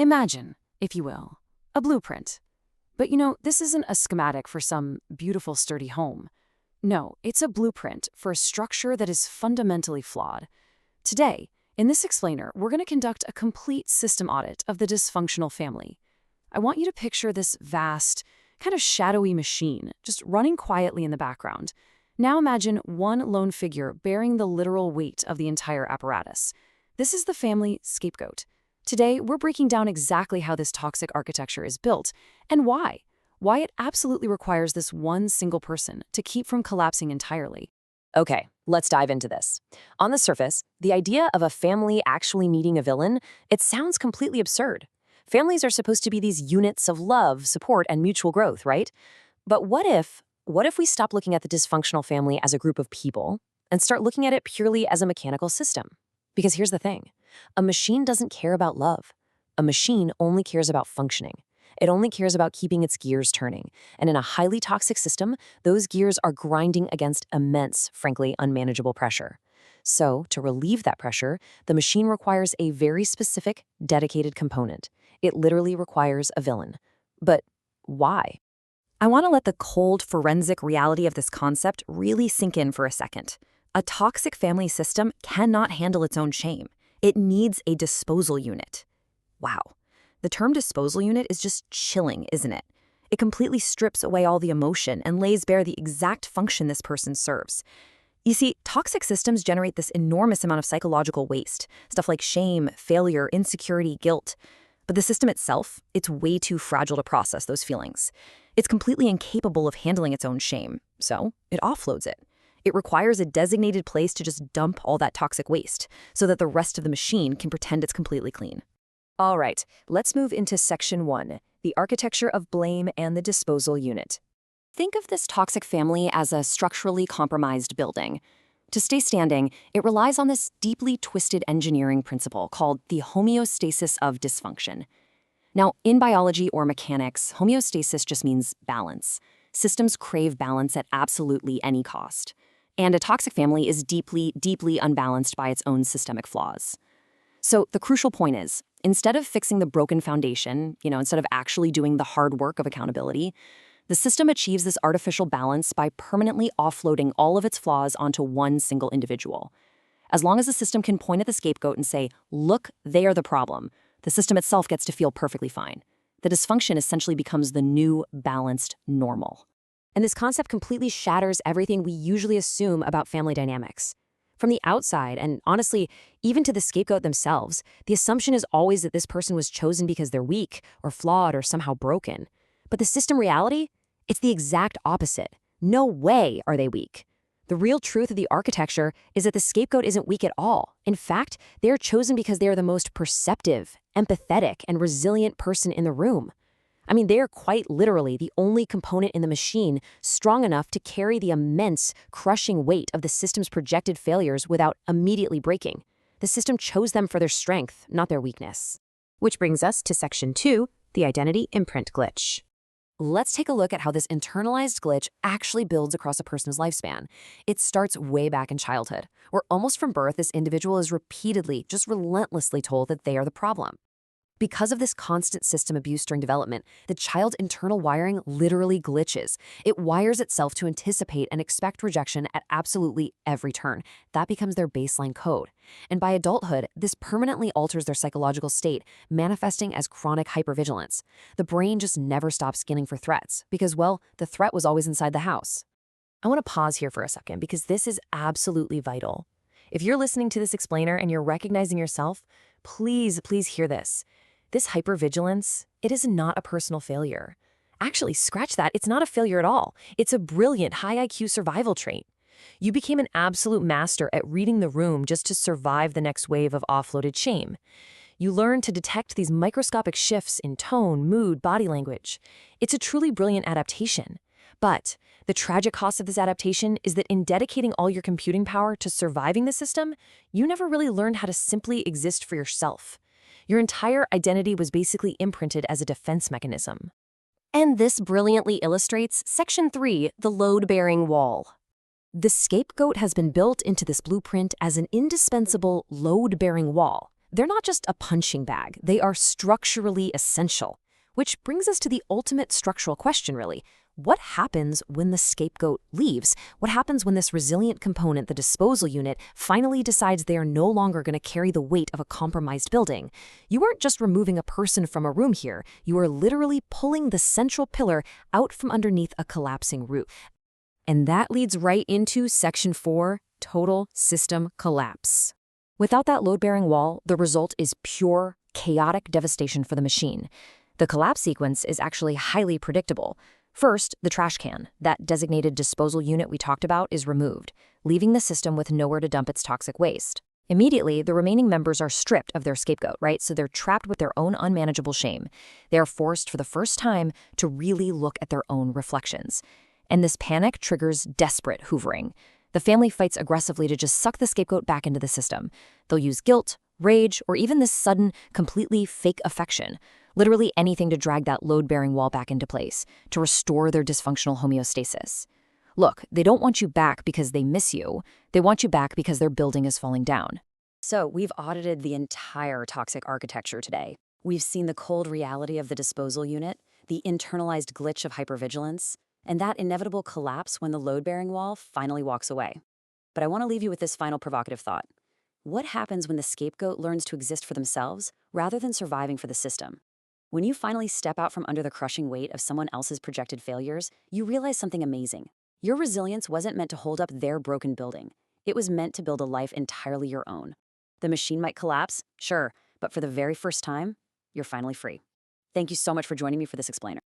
Imagine, if you will, a blueprint. But this isn't a schematic for some beautiful, sturdy home. No, it's a blueprint for a structure that is fundamentally flawed. Today, in this explainer, we're going to conduct a complete system audit of the dysfunctional family. I want you to picture this vast, kind of shadowy machine just running quietly in the background. Now imagine one lone figure bearing the literal weight of the entire apparatus. This is the family Scapegoat. Today, we're breaking down exactly how this toxic architecture is built and why. Why it absolutely requires this one single person to keep from collapsing entirely. Okay, let's dive into this. On the surface, the idea of a family actually meeting a villain, it sounds completely absurd. Families are supposed to be these units of love, support, and mutual growth, right? But what if we stop looking at the dysfunctional family as a group of people and start looking at it purely as a mechanical system? Because here's the thing. A machine doesn't care about love. A machine only cares about functioning. It only cares about keeping its gears turning. And in a highly toxic system, those gears are grinding against immense, frankly, unmanageable pressure. So, to relieve that pressure, the machine requires a very specific, dedicated component. It literally requires a villain. But why? I want to let the cold, forensic reality of this concept really sink in for a second. A toxic family system cannot handle its own shame. It needs a disposal unit. Wow. The term disposal unit is just chilling, isn't it? It completely strips away all the emotion and lays bare the exact function this person serves. You see, toxic systems generate this enormous amount of psychological waste, stuff like shame, failure, insecurity, guilt. But the system itself, it's way too fragile to process those feelings. It's completely incapable of handling its own shame, so it offloads it. It requires a designated place to just dump all that toxic waste so that the rest of the machine can pretend it's completely clean. All right, let's move into Section 1, the architecture of blame and the disposal unit. Think of this toxic family as a structurally compromised building. To stay standing, it relies on this deeply twisted engineering principle called the homeostasis of dysfunction. Now, in biology or mechanics, homeostasis just means balance. Systems crave balance at absolutely any cost. And a toxic family is deeply, deeply unbalanced by its own systemic flaws. So the crucial point is, instead of fixing the broken foundation, instead of actually doing the hard work of accountability, the system achieves this artificial balance by permanently offloading all of its flaws onto one single individual. As long as the system can point at the scapegoat and say, look, they are the problem, the system itself gets to feel perfectly fine. The dysfunction essentially becomes the new, balanced normal. And this concept completely shatters everything we usually assume about family dynamics. From the outside, and honestly, even to the scapegoat themselves, the assumption is always that this person was chosen because they're weak, or flawed, or somehow broken. But the system reality? It's the exact opposite. No way are they weak. The real truth of the architecture is that the scapegoat isn't weak at all. In fact, they are chosen because they are the most perceptive, empathetic, and resilient person in the room. I mean, they are quite literally the only component in the machine strong enough to carry the immense, crushing weight of the system's projected failures without immediately breaking. The system chose them for their strength, not their weakness. Which brings us to Section 2, the identity imprint glitch. Let's take a look at how this internalized glitch actually builds across a person's lifespan. It starts way back in childhood, where almost from birth, this individual is repeatedly, just relentlessly told that they are the problem. Because of this constant system abuse during development, the child's internal wiring literally glitches. It wires itself to anticipate and expect rejection at absolutely every turn. That becomes their baseline code. And by adulthood, this permanently alters their psychological state, manifesting as chronic hyper-vigilance. The brain just never stops scanning for threats because, well, the threat was always inside the house. I want to pause here for a second because this is absolutely vital. If you're listening to this explainer and you're recognizing yourself, please hear this. This hypervigilance, it is not a personal failure. Actually, scratch that, it's not a failure at all. It's a brilliant, high IQ survival trait. You became an absolute master at reading the room just to survive the next wave of offloaded shame. You learn to detect these microscopic shifts in tone, mood, body language. It's a truly brilliant adaptation. But the tragic cost of this adaptation is that in dedicating all your computing power to surviving the system, you never really learned how to simply exist for yourself. Your entire identity was basically imprinted as a defense mechanism. And this brilliantly illustrates Section 3, the load-bearing wall. The scapegoat has been built into this blueprint as an indispensable load-bearing wall, They're not just a punching bag, they are structurally essential. Which brings us to the ultimate structural question, really. What happens when the scapegoat leaves? What happens when this resilient component, the disposal unit, finally decides they are no longer going to carry the weight of a compromised building? You aren't just removing a person from a room here, you are literally pulling the central pillar out from underneath a collapsing roof. And that leads right into Section 4, total system collapse. Without that load-bearing wall, the result is pure, chaotic devastation for the machine. The collapse sequence is actually highly predictable. First, the trash can, that designated disposal unit we talked about, is removed, leaving the system with nowhere to dump its toxic waste. Immediately, the remaining members are stripped of their scapegoat, right? So they're trapped with their own unmanageable shame. They are forced for the first time to really look at their own reflections. And this panic triggers desperate hoovering. The family fights aggressively to just suck the scapegoat back into the system. They'll use guilt, rage, or even this sudden, completely fake affection. Literally anything to drag that load-bearing wall back into place, to restore their dysfunctional homeostasis. Look, they don't want you back because they miss you. They want you back because their building is falling down. So we've audited the entire toxic architecture today. We've seen the cold reality of the disposal unit, the internalized glitch of hyper-vigilance, and that inevitable collapse when the load-bearing wall finally walks away. But I want to leave you with this final provocative thought. What happens when the scapegoat learns to exist for themselves rather than surviving for the system? When you finally step out from under the crushing weight of someone else's projected failures, you realize something amazing. Your resilience wasn't meant to hold up their broken building. It was meant to build a life entirely your own. The machine might collapse, sure, but for the very first time, you're finally free. Thank you so much for joining me for this explainer.